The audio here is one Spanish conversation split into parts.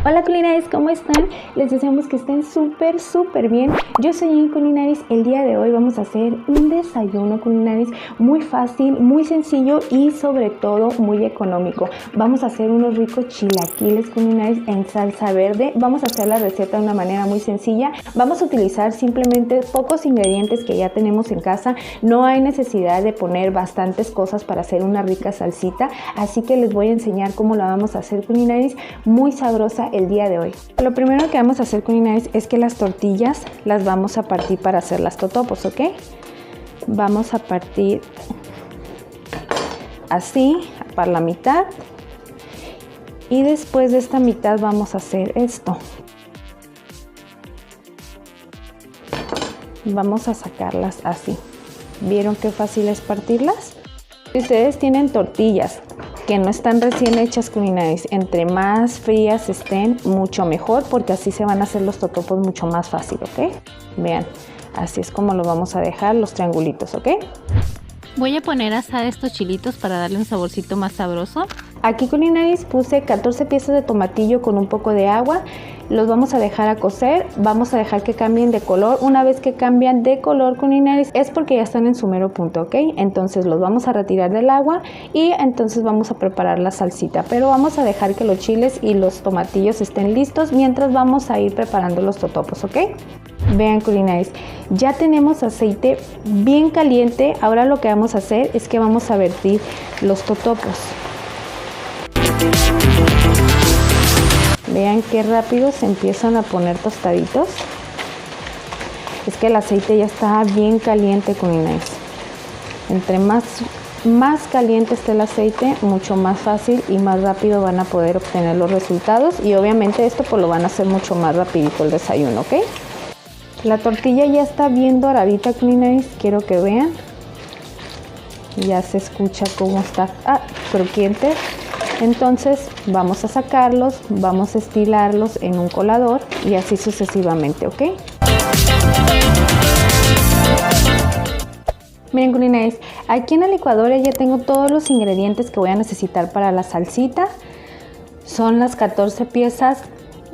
Hola culinaris, ¿cómo están? Les deseamos que estén súper bien. Yo soy Jenny Culinaris. El día de hoy vamos a hacer un desayuno culinaris muy fácil, muy sencillo y sobre todo muy económico. Vamos a hacer unos ricos chilaquiles culinaris en salsa verde. Vamos a hacer la receta de una manera muy sencilla. Vamos a utilizar simplemente pocos ingredientes que ya tenemos en casa. No hay necesidad de poner bastantes cosas para hacer una rica salsita, así que les voy a enseñar cómo la vamos a hacer culinaris, muy sabrosa el día de hoy. Lo primero que vamos a hacer culinaris es que las tortillas las vamos a partir para hacer las totopos, ¿ok? Vamos a partir así, para la mitad, y después de esta mitad vamos a hacer esto. Vamos a sacarlas así. ¿Vieron qué fácil es partirlas? Si ustedes tienen tortillas que no están recién hechas culinaris, entre más frías estén, mucho mejor, porque así se van a hacer los totopos mucho más fácil, ¿ok? Vean, así es como lo vamos a dejar los triangulitos, ¿ok? Voy a poner a asar estos chilitos para darle un saborcito más sabroso. Aquí culinaris puse 14 piezas de tomatillo con un poco de agua. Los vamos a dejar a cocer, vamos a dejar que cambien de color. Una vez que cambian de color culinaris es porque ya están en su mero punto, ¿ok? Entonces los vamos a retirar del agua y entonces vamos a preparar la salsita. Pero vamos a dejar que los chiles y los tomatillos estén listos mientras vamos a ir preparando los totopos, ¿ok? Vean culinaris, ya tenemos aceite bien caliente. Ahora lo que vamos a hacer es que vamos a vertir los totopos. Vean qué rápido se empiezan a poner tostaditos. Es que el aceite ya está bien caliente culinaris. Entre más caliente esté el aceite, mucho más fácil y más rápido van a poder obtener los resultados. Y obviamente esto pues lo van a hacer mucho más rapidito el desayuno, ¿ok? La tortilla ya está bien doradita culinaris, quiero que vean. Ya se escucha cómo está crujiente. Entonces vamos a sacarlos, vamos a estilarlos en un colador y así sucesivamente, ¿ok? Miren culinaris, aquí en la licuadora ya tengo todos los ingredientes que voy a necesitar para la salsita. Son las 14 piezas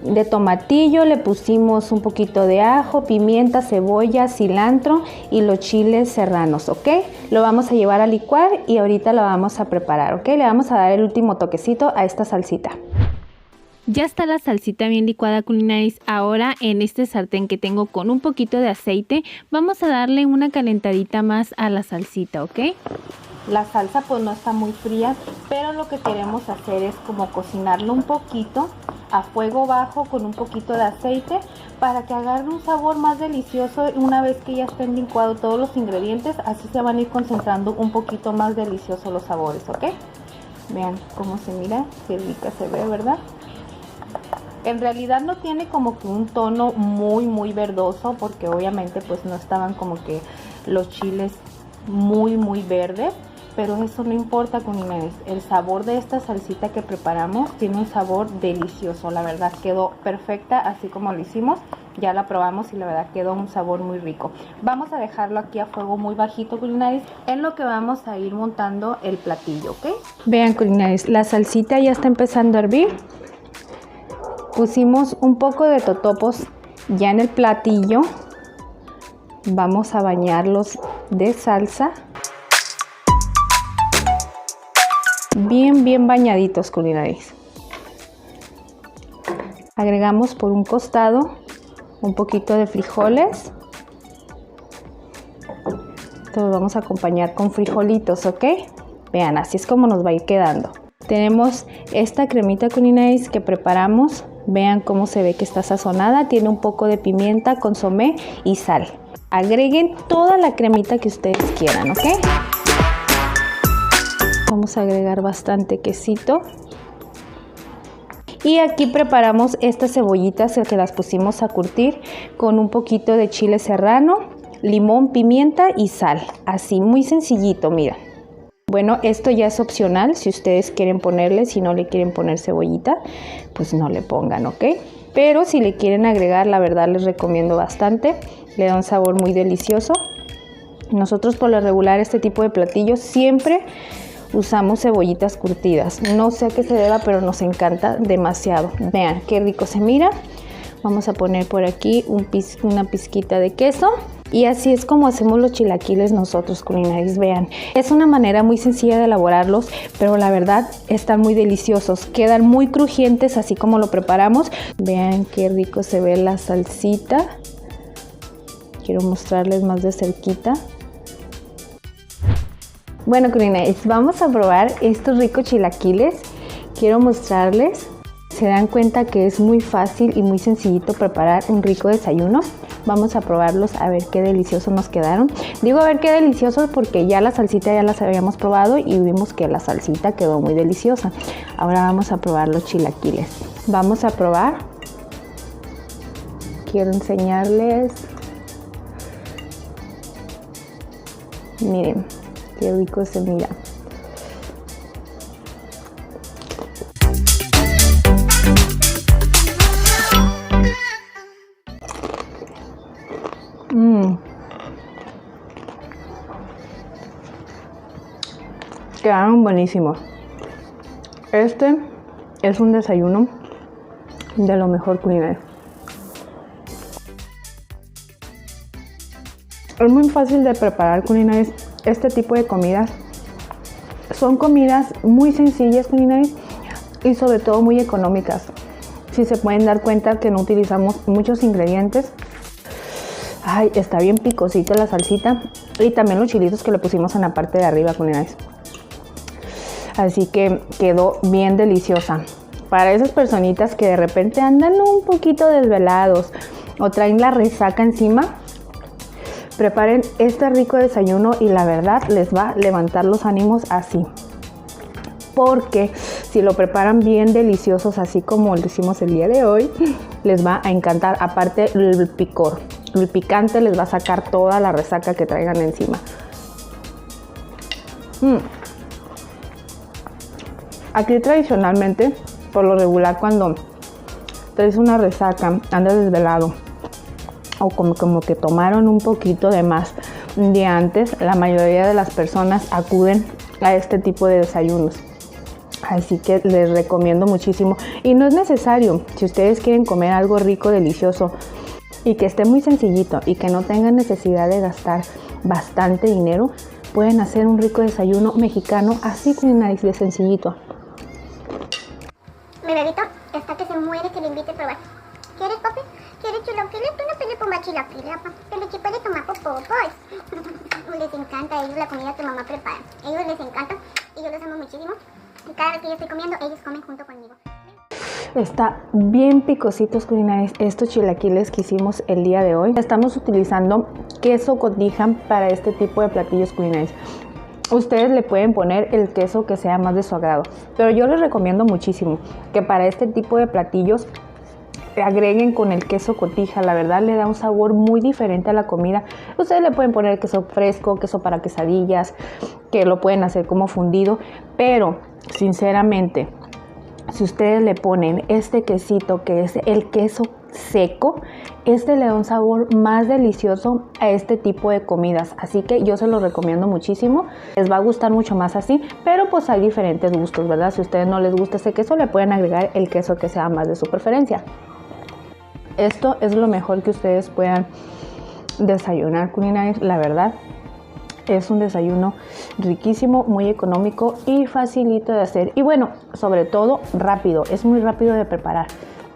de tomatillo, le pusimos un poquito de ajo, pimienta, cebolla, cilantro y los chiles serranos, ¿ok? Lo vamos a llevar a licuar y ahorita lo vamos a preparar, ¿ok? Le vamos a dar el último toquecito a esta salsita. Ya está la salsita bien licuada culinaris. Ahora en este sartén que tengo con un poquito de aceite, vamos a darle una calentadita más a la salsita, ¿ok? La salsa pues no está muy fría, pero lo que queremos hacer es como cocinarlo un poquito a fuego bajo con un poquito de aceite para que agarre un sabor más delicioso. Una vez que ya estén licuados todos los ingredientes, así se van a ir concentrando un poquito más deliciosos los sabores, ¿ok? Vean cómo se mira, qué rica se ve, ¿verdad? En realidad no tiene como que un tono muy verdoso, porque obviamente pues no estaban como que los chiles muy verdes. Pero eso no importa culinaris, el sabor de esta salsita que preparamos tiene un sabor delicioso. La verdad quedó perfecta así como lo hicimos. Ya la probamos y la verdad quedó un sabor muy rico. Vamos a dejarlo aquí a fuego muy bajito culinaris, en lo que vamos a ir montando el platillo, ¿ok? Vean culinaris, la salsita ya está empezando a hervir. Pusimos un poco de totopos ya en el platillo. Vamos a bañarlos de salsa. Bien bañaditos culinaris. Agregamos por un costado un poquito de frijoles. Esto lo vamos a acompañar con frijolitos, ¿ok? Vean, así es como nos va a ir quedando. Tenemos esta cremita culinaris que preparamos. Vean cómo se ve que está sazonada. Tiene un poco de pimienta, consomé y sal. Agreguen toda la cremita que ustedes quieran, ¿ok? Vamos a agregar bastante quesito. Y aquí preparamos estas cebollitas que las pusimos a curtir con un poquito de chile serrano, limón, pimienta y sal. Así, muy sencillito, mira. Bueno, esto ya es opcional. Si ustedes quieren ponerle, si no le quieren poner cebollita, pues no le pongan, ¿ok? pero si le quieren agregar, la verdad les recomiendo bastante, le da un sabor muy delicioso. Nosotros por lo regular este tipo de platillos siempre usamos cebollitas curtidas. No sé a qué se deba, pero nos encanta demasiado. Vean qué rico se mira. Vamos a poner por aquí una pizquita de queso. Y así es como hacemos los chilaquiles nosotros, Culinaris. Vean, es una manera muy sencilla de elaborarlos, pero la verdad están muy deliciosos. Quedan muy crujientes así como lo preparamos. Vean qué rico se ve la salsita. Quiero mostrarles más de cerquita. Bueno, Culinaris, vamos a probar estos ricos chilaquiles. Quiero mostrarles. Se dan cuenta que es muy fácil y muy sencillito preparar un rico desayuno. Vamos a probarlos a ver qué deliciosos nos quedaron. Digo a ver qué deliciosos porque ya la salsita ya las habíamos probado y vimos que la salsita quedó muy deliciosa. Ahora vamos a probar los chilaquiles. Vamos a probar. Quiero enseñarles. Miren, qué rico se mira. Quedaron buenísimos. Este es un desayuno de lo mejor, Culinaris. Es muy fácil de preparar, Culinaris, este tipo de comidas. Son comidas muy sencillas, Culinaris, y sobre todo muy económicas. Si se pueden dar cuenta que no utilizamos muchos ingredientes. Ay, está bien picosita la salsita y también los chilitos que le pusimos en la parte de arriba, Culinaris. Así que quedó bien deliciosa. Para esas personitas que de repente andan un poquito desvelados o traen la resaca encima, preparen este rico desayuno y la verdad les va a levantar los ánimos así. Porque si lo preparan bien deliciosos, así como lo hicimos el día de hoy, les va a encantar. Aparte el picor, el picante les va a sacar toda la resaca que traigan encima. Aquí tradicionalmente, por lo regular, cuando traes una resaca, andas desvelado o como que tomaron un poquito de más un día antes, la mayoría de las personas acuden a este tipo de desayunos. Así que les recomiendo muchísimo. Y no es necesario, si ustedes quieren comer algo rico, delicioso y que esté muy sencillito y que no tengan necesidad de gastar bastante dinero, pueden hacer un rico desayuno mexicano así, Culinaris, de sencillito. Mi bebito está que se muere que le invite a probar. ¿Quieres, papi? ¿Quieres chilaquiles? Tú no puedes tomar chilaquiles, papá. Pero sí puedes tomar popó, pues. Les encanta a ellos la comida que mamá prepara. A ellos les encanta y yo los amo muchísimo. Y cada vez que yo estoy comiendo, ellos comen junto conmigo. Está bien picositos, Culinaris, estos chilaquiles que hicimos el día de hoy. Estamos utilizando queso cotija para este tipo de platillos, Culinaris. Ustedes le pueden poner el queso que sea más de su agrado, pero yo les recomiendo muchísimo que para este tipo de platillos agreguen con el queso cotija. La verdad le da un sabor muy diferente a la comida. Ustedes le pueden poner queso fresco, queso para quesadillas, que lo pueden hacer como fundido, pero sinceramente, si ustedes le ponen este quesito que es el queso seco, este le da un sabor más delicioso a este tipo de comidas. Así que yo se los recomiendo muchísimo. Les va a gustar mucho más así, pero pues hay diferentes gustos, ¿verdad? Si a ustedes no les gusta ese queso, le pueden agregar el queso que sea más de su preferencia. Esto es lo mejor que ustedes puedan desayunar, Culinaris, la verdad. Es un desayuno riquísimo, muy económico y facilito de hacer. Y bueno, sobre todo rápido, es muy rápido de preparar.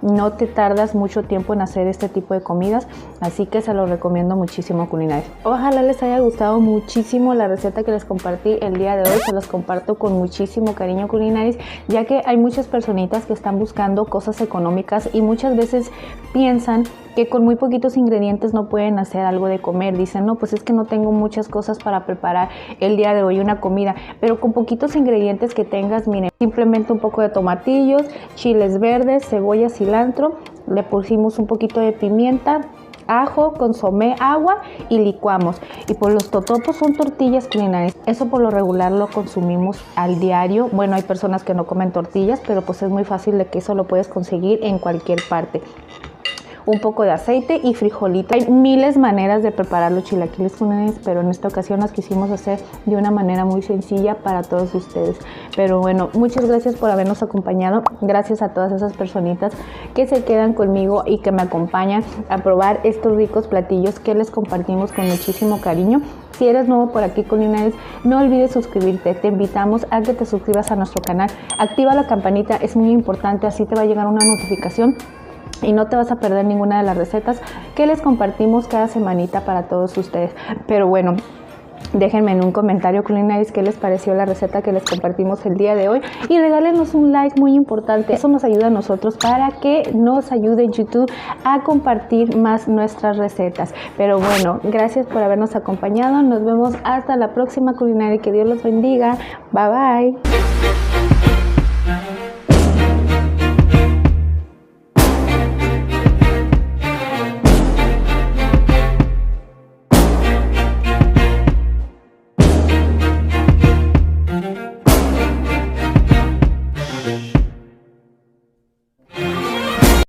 No te tardas mucho tiempo en hacer este tipo de comidas, así que se los recomiendo muchísimo, Culinaris. Ojalá les haya gustado muchísimo la receta que les compartí el día de hoy. Se los comparto con muchísimo cariño, Culinaris, ya que hay muchas personitas que están buscando cosas económicas y muchas veces piensan que con muy poquitos ingredientes no pueden hacer algo de comer. Dicen, no, pues es que no tengo muchas cosas para preparar el día de hoy una comida, pero con poquitos ingredientes que tengas, miren, simplemente un poco de tomatillos, chiles verdes, cebolla, cilantro, le pusimos un poquito de pimienta, ajo, consomé, agua y licuamos. Y pues los totopos son tortillas culinarias. Eso por lo regular lo consumimos al diario. Bueno, hay personas que no comen tortillas, pero pues es muy fácil de que eso lo puedes conseguir en cualquier parte. Un poco de aceite y frijolito. Hay miles de maneras de preparar los chilaquiles culinarios, pero en esta ocasión las quisimos hacer de una manera muy sencilla para todos ustedes. Pero bueno, muchas gracias por habernos acompañado. Gracias a todas esas personitas que se quedan conmigo y que me acompañan a probar estos ricos platillos que les compartimos con muchísimo cariño. Si eres nuevo por aquí Culinaris, no olvides suscribirte. Te invitamos a que te suscribas a nuestro canal. Activa la campanita, es muy importante, así te va a llegar una notificación y no te vas a perder ninguna de las recetas que les compartimos cada semanita para todos ustedes. Pero bueno, déjenme en un comentario Culinaris qué les pareció la receta que les compartimos el día de hoy y regálenos un like, muy importante. Eso nos ayuda a nosotros para que nos ayude YouTube a compartir más nuestras recetas. Pero bueno, gracias por habernos acompañado. Nos vemos hasta la próxima Culinaris. Que Dios los bendiga. Bye bye.